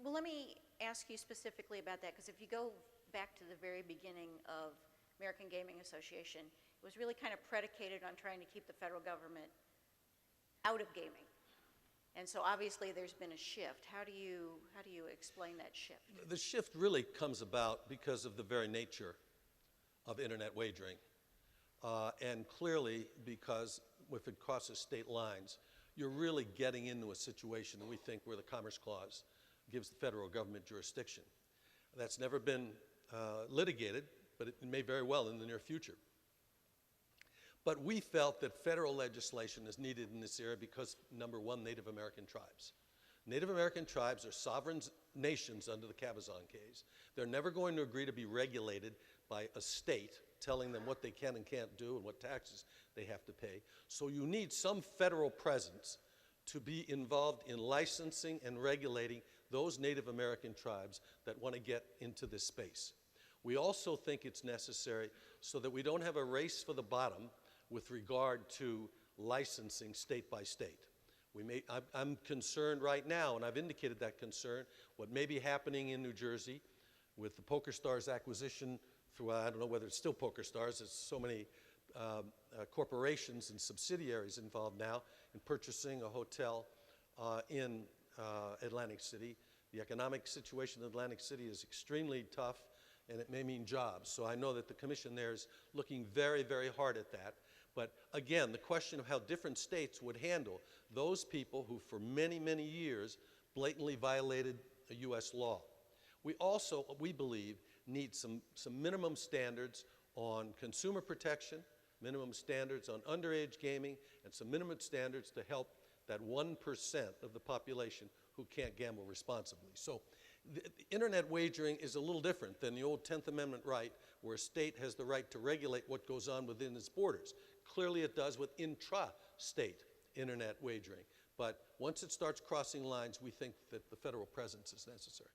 Well, let me ask you specifically about that, because if you go back to the very beginning of American Gaming Association, it was really kind of predicated on trying to keep the federal government out of gaming. And so obviously there's been a shift. How do you explain that shift? The shift really comes about because of the very nature of internet wagering. And clearly because if it crosses state lines, you're really getting into a situation that we think where the Commerce Clause gives the federal government jurisdiction. That's never been litigated, but it may very well in the near future. But we felt that federal legislation is needed in this area because, number one, Native American tribes. Native American tribes are sovereign nations under the Cabazon case. They're never going to agree to be regulated by a state telling them what they can and can't do and what taxes they have to pay. So you need some federal presence to be involved in licensing and regulating those Native American tribes that want to get into this space. We also think it's necessary so that we don't have a race for the bottom with regard to licensing state by state. I'm concerned right now, and I've indicated that concern, what may be happening in New Jersey with the PokerStars acquisition through, I don't know whether it's still PokerStars, there's so many corporations and subsidiaries involved now in purchasing a hotel in Atlantic City. The economic situation in Atlantic City is extremely tough, and it may mean jobs. So I know that the commission there is looking very, very hard at that. But again, the question of how different states would handle those people who for many, many years blatantly violated a U.S. law. We also, we believe, need some minimum standards on consumer protection, minimum standards on underage gaming, and some minimum standards to help that 1% of the population who can't gamble responsibly. So the internet wagering is a little different than the old 10th Amendment right, where a state has the right to regulate what goes on within its borders. Clearly it does with intra-state internet wagering. But once it starts crossing lines, we think that the federal presence is necessary.